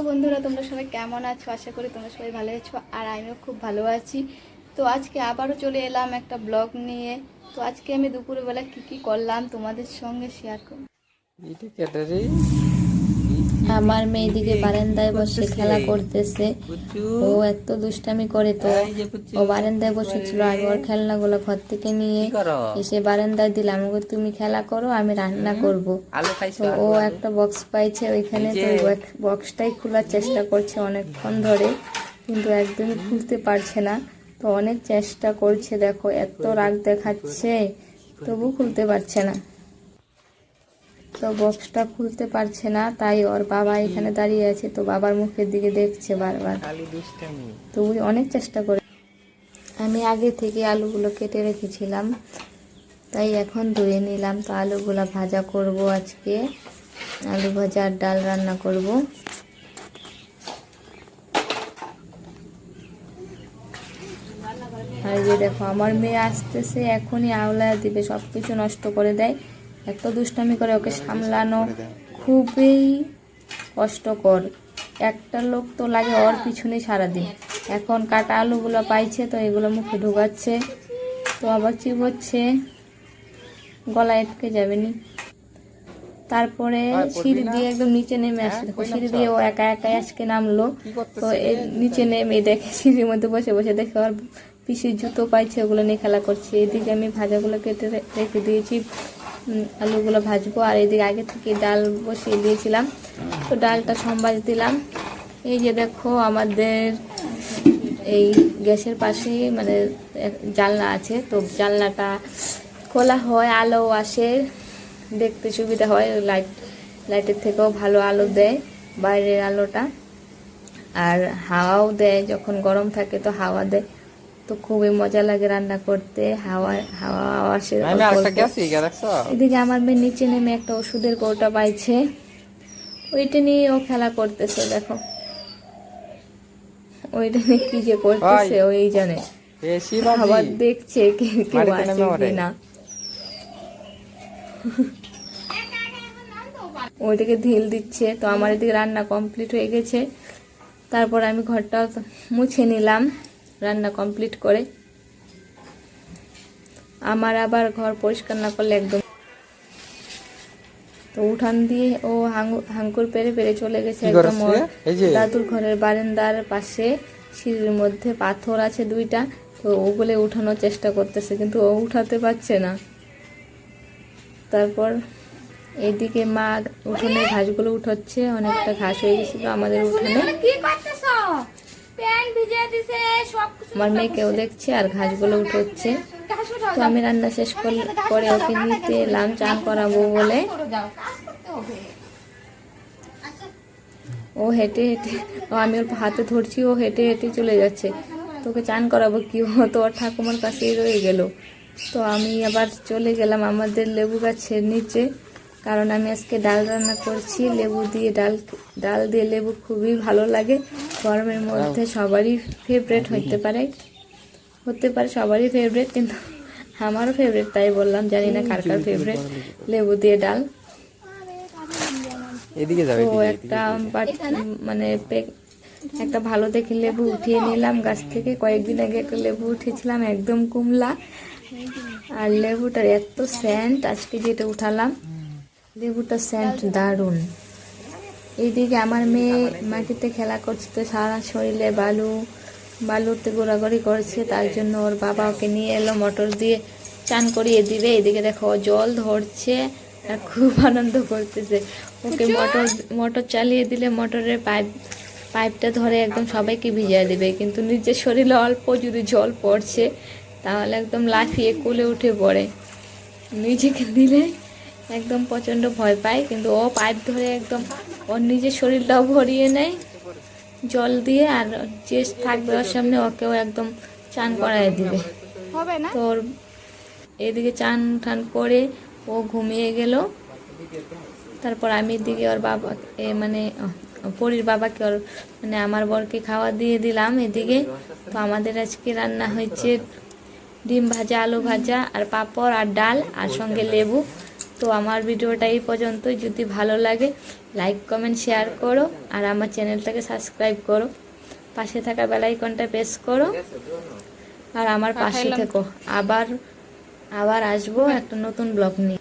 বন্ধুরা, তোমরা সবাই কেমন আছো? আশা করি তোমরা সবাই ভালো আছো আর আমিও খুব ভালো আছি। তো আজকে আবারও চলে এলাম একটা ব্লগ নিয়ে। তো আজকে আমি দুপুরবেলা কি করলাম তোমাদের সঙ্গে শেয়ার করব। আমার মেয়েদিকে বারান্দায় বসে খেলা করতেছে। ও এত দুষ্টামি করে, তো ও বারান্দায় বসেছিল। আমি ওর খেলনাগুলো ঘর থেকে নিয়ে এসে বারান্দায় দিলাম, ওকে তুমি খেলা করো, আমি রান্না করব। তো ও একটা বক্স পাইছে ওইখানে, তো বক্সটাই খোলার চেষ্টা করছে অনেকক্ষণ ধরে, কিন্তু একদমই খুলতে পারছে না। তো অনেক চেষ্টা করছে, দেখো এত রাগ দেখাচ্ছে, তবু খুলতে পারছে না। তো বক্সটা খুলতে পারছে না, তাই ওর বাবা এখানে দাঁড়িয়ে আছে, তো বাবার মুখের দিকে দেখছে বারবার। তো ওই অনেক চেষ্টা করে। আমি আগে থেকে আলুগুলো কেটে রেখেছিলাম, তাই এখন ধুয়ে নিলাম। তো আলুগুলো ভাজা করব আজকে, আলু ভাজা আর ডাল রান্না করব। আর যে দেখো আমার মেয়ে আসতেছে, এখনই আওলায় দিবে, সব কিছু নষ্ট করে দেয়। এত দুষ্টামি করে, ওকে সামলানো খুবই কষ্টকর। একটা লোক তো লাগে ওর পিছনে সারাদিন। এখন কাটা আলুগুলো পাইছে, তো এগুলো মুখে ঢুকাচ্ছে, তো আবার চিবোচ্ছে, গলা আটকে যাবেনি। তারপরে সিঁড়ি দিয়ে একদম নিচে নেমে আসছে, দেখো সিঁড়ি দিয়ে ও একা একাই আজকে নামলো। তো এর নিচে নেমে দেখে সিঁড়ির মধ্যে বসে বসে দেখে ওর পিসির জুতো পাইছে, ওগুলো নিয়ে খেলা করছে। এদিকে আমি ভাজাগুলো কেটে রেখে দিয়েছি, আলুগুলো ভাজবো। আর এদিকে আগে থেকে ডাল বসিয়ে দিয়েছিলাম, তো ডালটা সম্বাদ দিলাম। এই যে দেখো আমাদের এই গ্যাসের পাশে মানে জানলা আছে, তো জানলাটা খোলা হয়, আলো আসে, দেখতে সুবিধা হয়। লাইটের থেকেও ভালো আলো দেয় বাইরের আলোটা, আর হাওয়াও দেয়। যখন গরম থাকে তো হাওয়া দেয়, তো খুবই মজা লাগে রান্না করতে। হাওয়া হাওয়া আসে। এদিকে আমার মেয়ে নিচে নেমে একটা ওষুধের কৌটা পাইছে, ওইটা নিয়ে ও খেলা করতেছে। দেখো ওইটা নিয়ে কি যে করতেছে ওই জানে, আবার দেখছে কেউ আছে কিনা। ওইটাকে ঢিল দিচ্ছে। তো আমার এদিকে রান্না কমপ্লিট হয়ে গেছে, তারপর আমি ঘরটা মুছে নিলাম রান্না কমপ্লিট করে। আমার আবার ঘর পরিষ্কার না করলে একদম। তো উঠান দিয়ে ও হাঙ্কুর পেরে পেরে চলে গেছে একদম ওর দাদুর ঘরের বারান্দার পাশে। সিঁড়ির মধ্যে পাথর আছে দুইটা, তো ওগুলো উঠানোর চেষ্টা করতেছে, কিন্তু ও উঠাতে পারছে না। তারপর এইদিকে মা উঠোনে ঘাসগুলো উঠাচ্ছে, অনেকটা ঘাস হয়ে গেছিল আমাদের উঠোনে। আমার মেয়েকেও দেখছে আর ঘাসগুলো উঠোচ্ছে। তো আমি রান্না শেষ করে ওকে নিতে এলাম চান করাবো বলে। ও হেঁটে হেঁটে, আমি ওর হাতে ধরছি, ও হেঁটে হেঁটে চলে যাচ্ছে। তোকে চান করাবো কি, ও তো ওর ঠাকুমার কাছেই রয়ে গেল। তো আমি আবার চলে গেলাম আমাদের লেবু গাছের নিচে, কারণ আমি আজকে ডাল রান্না করছি লেবু দিয়ে। ডাল দিয়ে লেবু খুবই ভালো লাগে, গরমের মধ্যে সবারই ফেভারেট হতে পারে সবারই ফেভারেট, কিন্তু আমারও ফেভারেট, তাই বললাম। জানি না কার কার ফেভারেট লেবু দিয়ে ডাল। তো একটা মানে একটা ভালো দেখে লেবু উঠিয়ে নিলাম গাছ থেকে। কয়েকদিন আগে একটা লেবু উঠেছিলাম একদম কুমলা, আর লেবুটার এত সেন্ট। আজকে যেটা উঠালাম লেবুটার সেন্ট দারুণ। এইদিকে আমার মেয়ে মাটিতে খেলা করছে, তো সারা শরীরে বালুতে ঘোরাঘুরি করছে, তার জন্য ওর বাবা ওকে নিয়ে এলো মোটর দিয়ে চান করিয়ে দিবে। এদিকে দেখো জল ধরছে আর খুব আনন্দ করতেছে। ওকে মোটর চালিয়ে দিলে মোটরের পাইপটা ধরে একদম সবাইকে ভিজিয়ে দেবে, কিন্তু নিজের শরীরে অল্প যদি জল পড়ছে তাহলে একদম লাফিয়ে কোলে উঠে পড়ে। নিজেকে দিলে একদম প্রচণ্ড ভয় পায়, কিন্তু ও পাইপ ধরে একদম ওর নিজের শরীরটাও ভরিয়ে নেয় জল দিয়ে, আর যে থাকবে ওর সামনে ওকেও একদম চান করায় দিবে। তোর এদিকে চান টান করে ও ঘুমিয়ে গেল। তারপর আমি এদিকে ওর বাবা মানে পরীর বাবাকে ওর মানে আমার বরকে খাওয়া দিয়ে দিলাম এদিকে। তো আমাদের আজকে রান্না হয়েছে ডিম ভাজা, আলু ভাজা আর পাঁপড় আর ডাল আর সঙ্গে লেবু। তো আমার ভিডিওটা এই পর্যন্তই। যদি ভালো লাগে লাইক কমেন্ট শেয়ার করো, আর আমার চ্যানেলটাকে সাবস্ক্রাইব করো, পাশে থাকা বেল আইকনটা প্রেস করো, আর আমার পাশে থেকো। আবার আসবো একটা নতুন ব্লগ নিয়ে।